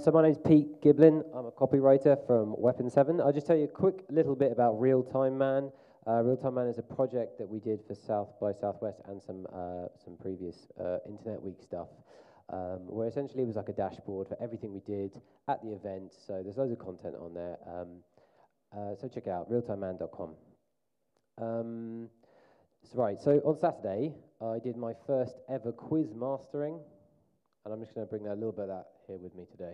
So my name's Pete Giblin. I'm a copywriter from Weapon 7. I'll just tell you a quick little bit about Real-Time Man. Real-Time Man is a project that we did for South by Southwest and some previous Internet Week stuff, where essentially it was like a dashboard for everything we did at the event. So there's loads of content on there. So check it out, realtimeman.com. So on Saturday, I did my first ever quiz mastering, and I'm just going to bring that a little bit of that here with me today.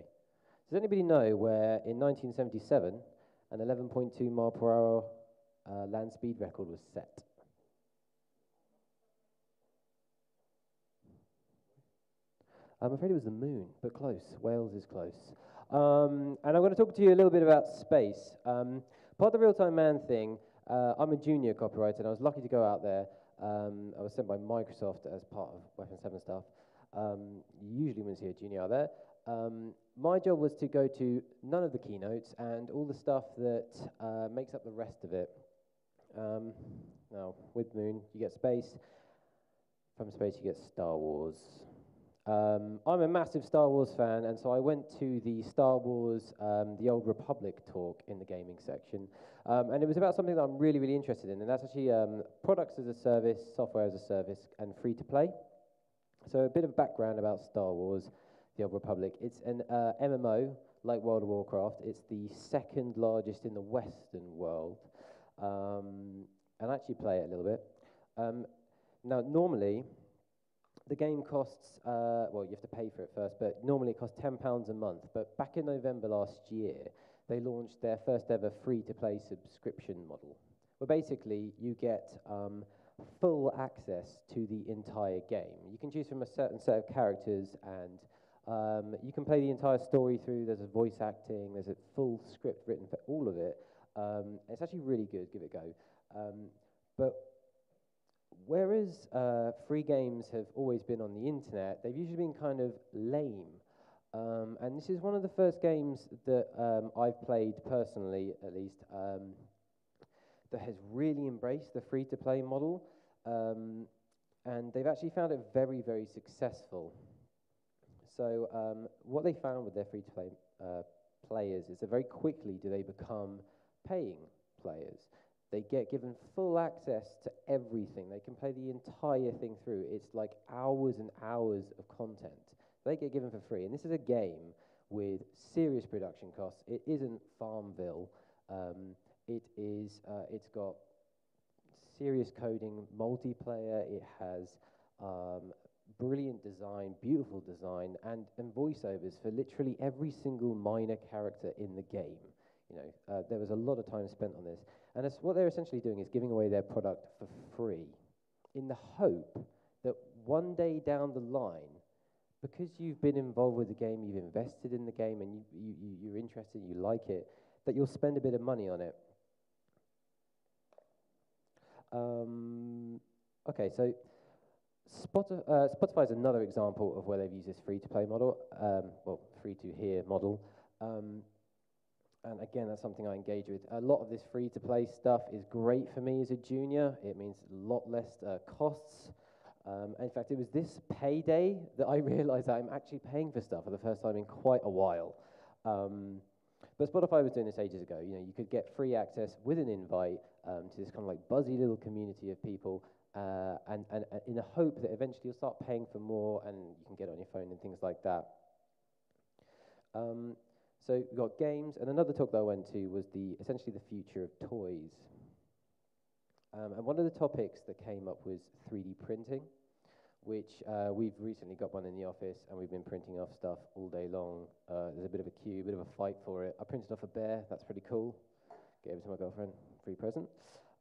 Does anybody know where in 1977 an 11.2 mile per hour land speed record was set? I'm afraid it was the moon, but close. Wales is close. And I'm going to talk to you a little bit about space. Part of the Real-Time Man thing, I'm a junior copywriter, and I was lucky to go out there. I was sent by Microsoft as part of Weapon 7 stuff. Usually when you see a junior out there. My job was to go to none of the keynotes and all the stuff that makes up the rest of it. Now, with Moon, you get space. From space, you get Star Wars. I'm a massive Star Wars fan, and so I went to the Star Wars, the Old Republic talk in the gaming section. And it was about something that I'm really, really interested in, and that's actually products as a service, software as a service, and free to play. So a bit of background about Star Wars, the Old Republic. It's an MMO, like World of Warcraft. It's the second largest in the Western world. And I actually play it a little bit. Now, normally, the game costs, well, you have to pay for it first, but normally it costs £10 a month. But back in November last year, they launched their first ever free-to-play subscription model, where basically you get full access to the entire game. You can choose from a certain set of characters, and you can play the entire story through. There's a voice acting, there's a full script written for all of it. It's actually really good, give it a go. But whereas free games have always been on the internet, they've usually been kind of lame. And this is one of the first games that I've played personally, at least, that has really embraced the free-to-play model, and they've actually found it very, very successful. So what they found with their free-to-play players is that very quickly do they become paying players. They get given full access to everything. They can play the entire thing through. It's like hours and hours of content. They get given for free, and this is a game with serious production costs. It isn't Farmville. It's got serious coding, multiplayer. It has brilliant design, beautiful design, and voiceovers for literally every single minor character in the game. You know, there was a lot of time spent on this, and what they're essentially doing is giving away their product for free, in the hope that one day down the line, because you've been involved with the game, you've invested in the game, and you're interested, you like it, that you'll spend a bit of money on it. Okay, so Spotify is another example of where they've used this free-to-play model, well, free-to-hear model. And again, that's something I engage with. A lot of this free-to-play stuff is great for me as a junior. It means a lot less costs. In fact, it was this payday that I realized that I'm actually paying for stuff for the first time in quite a while. But Spotify was doing this ages ago. You know, you could get free access with an invite to this kind of like buzzy little community of people, and in the hope that eventually you'll start paying for more, and you can get it on your phone and things like that. So we've got games, and another talk that I went to was essentially the future of toys. And one of the topics that came up was 3D printing, which we've recently got one in the office, and we've been printing off stuff all day long. There's a bit of a queue, a bit of a fight for it. I printed off a bear. That's pretty cool. Gave it to my girlfriend, free present.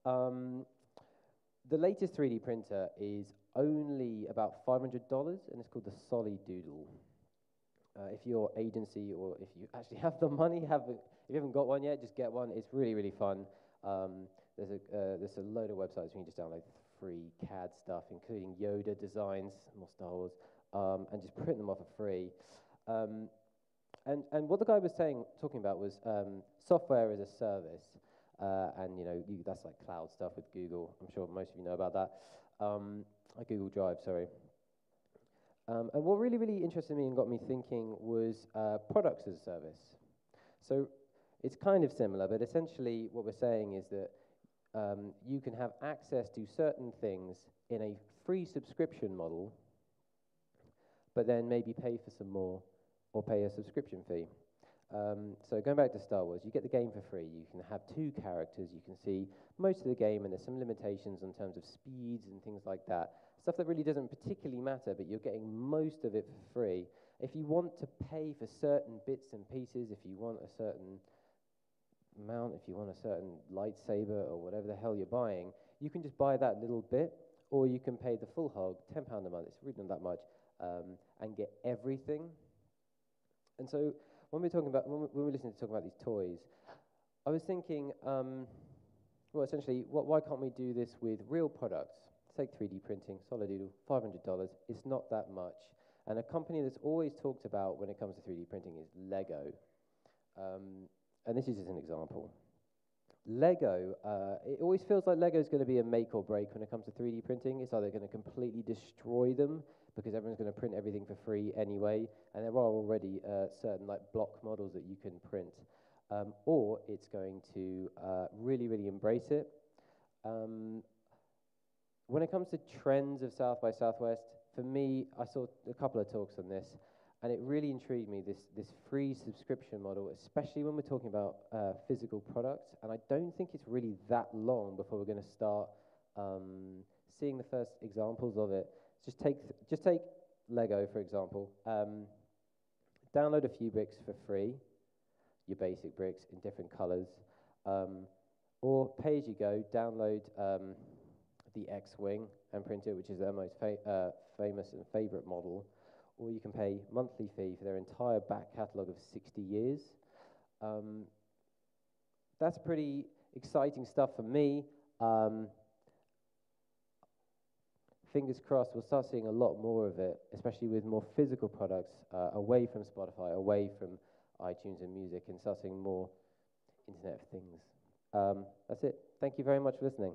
The latest 3D printer is only about $500, and it's called the Solid Doodle. If your agency, or if you actually have the money, if you haven't got one yet, just get one. It's really, really fun. There's a load of websites where you can just download free CAD stuff, including Yoda designs, more Star Wars, and just print them off for free. And what the guy was talking about was software as a service, and you know that's like cloud stuff with Google. I'm sure most of you know about that. Google Drive, sorry. And what really, really interested me and got me thinking was products as a service. So it's kind of similar, but essentially what we're saying is that you can have access to certain things in a free subscription model, but then maybe pay for some more or pay a subscription fee. So going back to Star Wars, you get the game for free. You can have 2 characters. You can see most of the game, and there's some limitations in terms of speeds and things like that. Stuff that really doesn't particularly matter, but you're getting most of it for free. If you want to pay for certain bits and pieces, if you want a certain mount, if you want a certain lightsaber or whatever the hell you're buying, you can just buy that little bit, or you can pay the full hog, £10 a month, it's really not that much, and get everything. And so when we're talking about, when we're listening to talk about these toys, I was thinking, well, essentially, why can't we do this with real products? Take 3D printing, solid doodle, $500. It's not that much. And a company that's always talked about when it comes to 3D printing is Lego. And this is just an example. Lego, it always feels like Lego's going to be a make or break when it comes to 3D printing. It's either going to completely destroy them because everyone's going to print everything for free anyway, and there are already certain like block models that you can print, or it's going to really, really embrace it. When it comes to trends of South by Southwest, for me, I saw a couple of talks on this, and it really intrigued me, this free subscription model, especially when we're talking about physical products. And I don't think it's really that long before we're going to start seeing the first examples of it. Just take Lego, for example. Download a few bricks for free, your basic bricks in different colors, or pay as you go, download the X-Wing and print it, which is their most famous and favorite model, or you can pay monthly fee for their entire back catalogue of 60 years. That's pretty exciting stuff for me. Fingers crossed, we'll start seeing a lot more of it, especially with more physical products, away from Spotify, away from iTunes and music, and start seeing more Internet of Things. That's it. Thank you very much for listening.